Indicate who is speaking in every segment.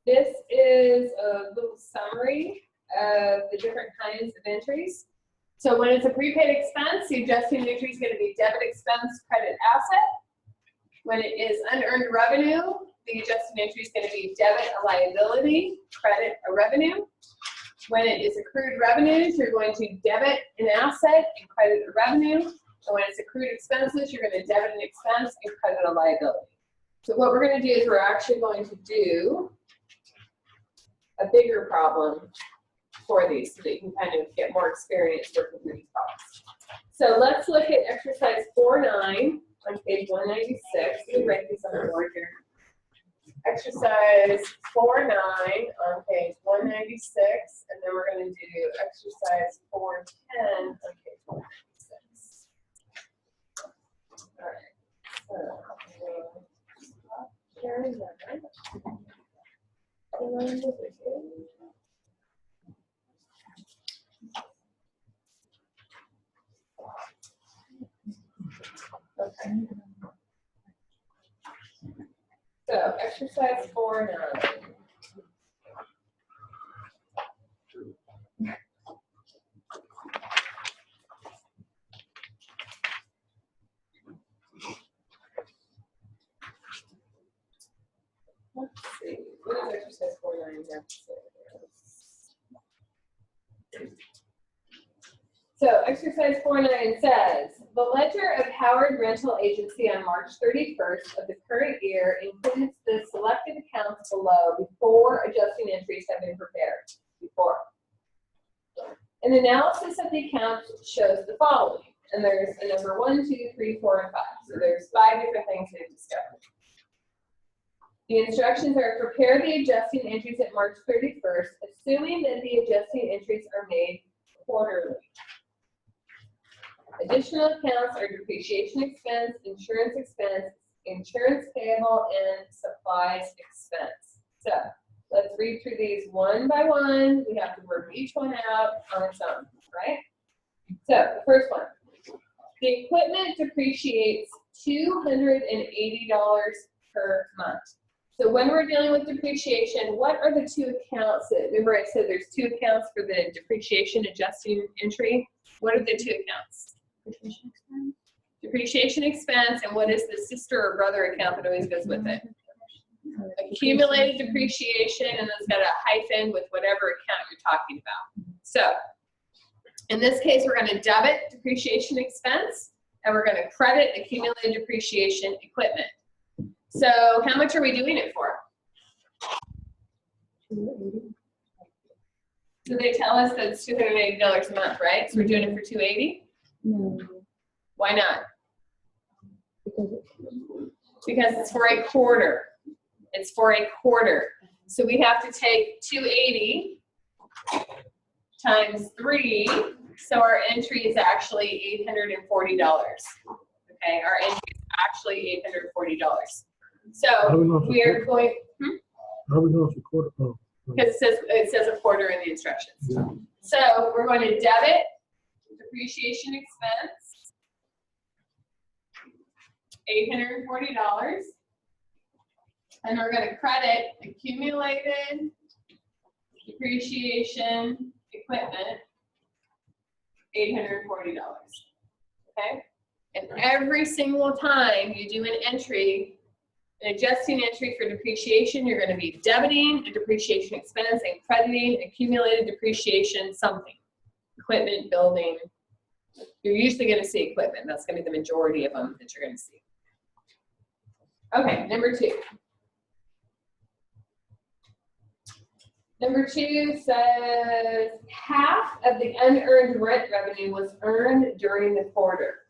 Speaker 1: This is a little summary of the different kinds of entries. So when it's a prepaid expense, the adjusting entry is going to be debit expense, credit asset. When it is unearned revenue, the adjusting entry is going to be debit a liability, credit a revenue. When it is accrued revenues, you're going to debit an asset and credit a revenue. And when it's accrued expenses, you're going to debit an expense and credit a liability. So what we're going to do is we're actually going to do a bigger problem for these so that you can kind of get more experience working through these problems. So let's look at exercise 4.9 on page 196. Let me write these on the board here. Exercise 4.9 on page 196, and then we're going to do exercise 4.10 on page 196. All right. So, sharing that. Okay. So exercise 4.9. Let's see. What does exercise 4.9 have to say? So exercise 4.9 says, the ledger of Howard Rental Agency on March 31st of the current year includes the selected accounts below before adjusting entries have been prepared. An analysis of the accounts shows the following, and there's a number 1, 2, 3, 4, and 5. So there's 5 different things to discover. The instructions are prepare the adjusting entries at March 31st, assuming that the adjusting entries are made quarterly. Additional accounts are depreciation expense, insurance payable, and supplies expense. So let's read through these one by one. We have to work each one out on its own, right? So the first one, the equipment depreciates $280 per month. So when we're dealing with depreciation, what are the two accounts that, remember I said there's two accounts for the depreciation adjusting entry? What are the two accounts? Depreciation expense. Depreciation expense, and what is the sister or brother account that always goes with it? Accumulated depreciation, and it's got a hyphen with whatever account you're talking about. So in this case, we're going to debit depreciation expense, and we're going to credit accumulated depreciation equipment. So how much are we doing it for? So they tell us that it's $280 a month, right? So we're doing it for $280?
Speaker 2: No.
Speaker 1: Why not? Because it's for a quarter. It's for a quarter. So we have to take 280 times 3. So our entry is actually $840. Okay, our entry is actually $840. So we are going.
Speaker 3: How are we going to quarter? Oh,
Speaker 1: because it says a quarter in the instructions.
Speaker 3: yeah.
Speaker 1: So we're going to debit depreciation expense, $840, and we're going to credit accumulated depreciation equipment, $840. Okay, and every single time you do an entry, an adjusting entry for depreciation, you're going to be debiting a depreciation expense and crediting accumulated depreciation something. Equipment, building. You're usually going to see equipment. That's going to be the majority of them that you're going to see. Okay, number 2. Number 2 says half of the unearned rent revenue was earned during the quarter.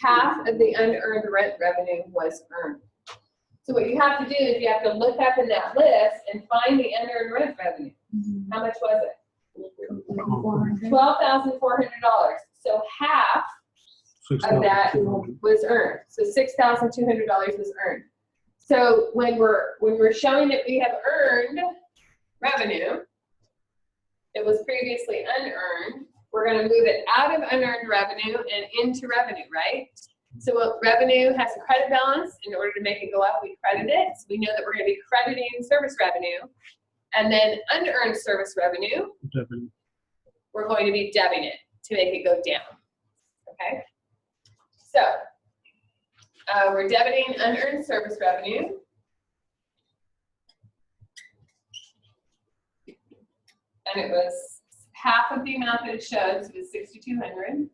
Speaker 1: Half of the unearned rent revenue was earned. So what you have to do is you have to look up in that list and find the unearned rent revenue. How much was it? $12,400. So half of that was earned. So $6,200 was earned. So when we're showing that we have earned revenue that was previously unearned, we're going to move it out of unearned revenue and into revenue, right? So what revenue has a credit balance. In order to make it go up, we credit it. So we know that we're going to be crediting service revenue. And then unearned service revenue,
Speaker 3: Definitely.
Speaker 1: we're going to be debiting it to make it go down, okay? So, we're debiting unearned service revenue. And it was half of the amount that it showed, so it was 6,200.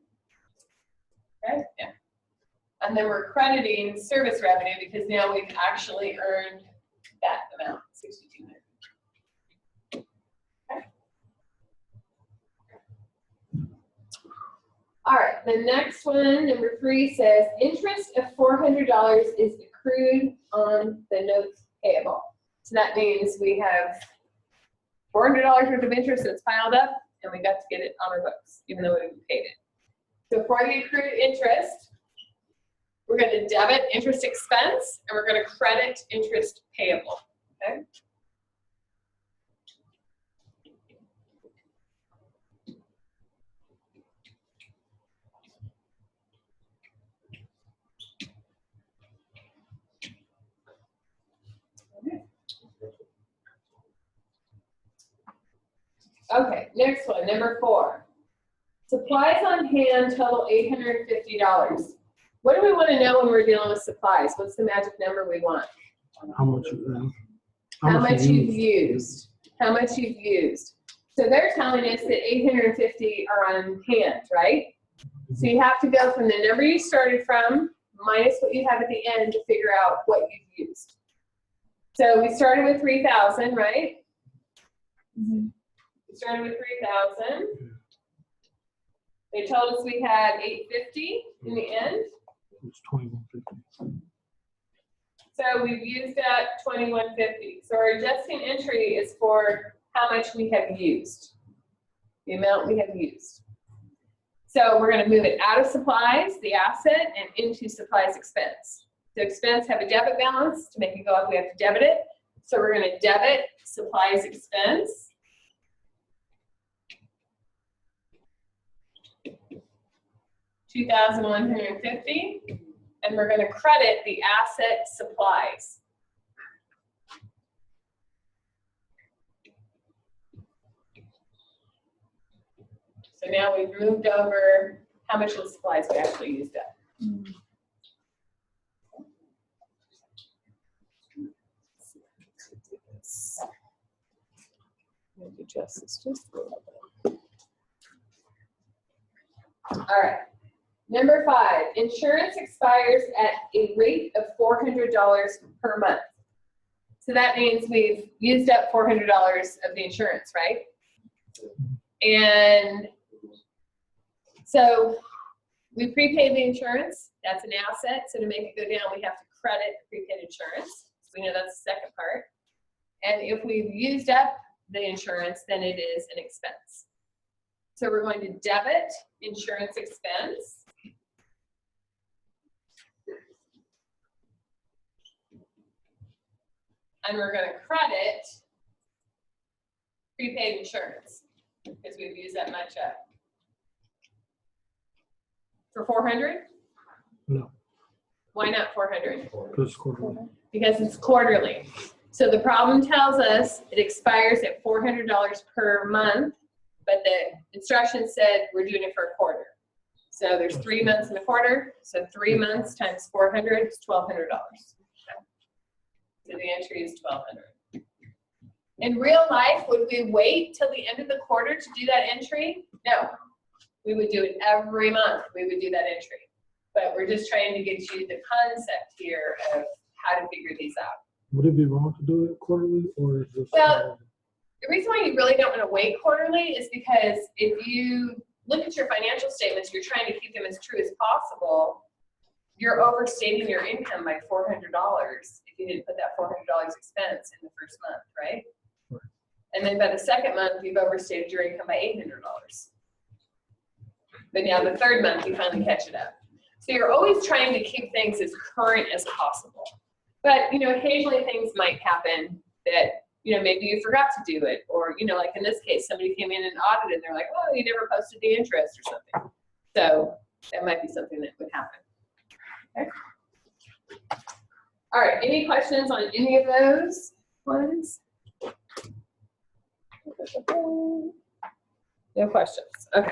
Speaker 1: Okay, yeah. And then we're crediting service revenue because now we've actually earned that amount, 6,200. Okay. All right, the next one, number 3, says interest of $400 is accrued on the notes payable. So that means we have $400 worth of interest that's piled up, and we got to get it on our books, even though we haven't paid it. So for the accrued interest, we're going to debit interest expense, and we're going to credit interest payable. Okay. Okay, next one, number 4. Supplies on hand total $850. What do we want to know when we're dealing with supplies? What's the magic number we want?
Speaker 3: How much you have?
Speaker 1: How much you've used. How much you've used. So they're telling us that 850 are on hand, right? So you have to go from the number you started from minus what you have at the end to figure out what you've used. So we started with 3,000, right?
Speaker 2: Mhm.
Speaker 1: We started with 3,000. They told us we had 850 in the end.
Speaker 3: It's 2150.
Speaker 1: So we've used that 2150. So our adjusting entry is for how much we have used, the amount we have used. So we're going to move it out of supplies, the asset, and into supplies expense. So expense have a debit balance. To make it go up, we have to debit it. So we're going to debit supplies expense. $2,150, and we're going to credit the asset supplies. So now we've moved over how much of the supplies we actually used up. Adjust this just a little bit. All right. Number 5, insurance expires at a rate of $400 per month. So that means we've used up $400 of the insurance, right? And so we prepaid the insurance. That's an asset. So to make it go down, we have to credit the prepaid insurance. So we know that's the second part. And if we've used up the insurance, then it is an expense. So we're going to debit insurance expense. And we're going to credit prepaid insurance because we've used that much up. For 400?
Speaker 3: No,
Speaker 1: Why not 400?
Speaker 3: because quarterly.
Speaker 1: Because it's quarterly. So the problem tells us it expires at $400 per month, but the instructions said we're doing it for a quarter. So there's 3 months in a quarter. So 3 months times 400 is $1,200. So the entry is 1,200. In real life, would we wait till the end of the quarter to do that entry? No. We would do it every month. We would do that entry. But we're just trying to get you the concept here of how to figure these out.
Speaker 3: Would it be wrong to do it quarterly or is this?
Speaker 1: Well, the reason why you really don't want to wait quarterly is because if you look at your financial statements, you're trying to keep them as true as possible. You're overstating your income by $400 if you didn't put that $400 expense in the first month, right?
Speaker 3: Right.
Speaker 1: And then by the second month, you've overstated your income by $800. But now the third month, you finally catch it up. So you're always trying to keep things as current as possible. But, you know, occasionally things might happen that, you know, maybe you forgot to do it. Or, you know, like in this case, somebody came in and audited and they're like, oh, you never posted the interest or something. So that might be something that would happen. Okay. All right, any questions on any of those ones? No questions, okay.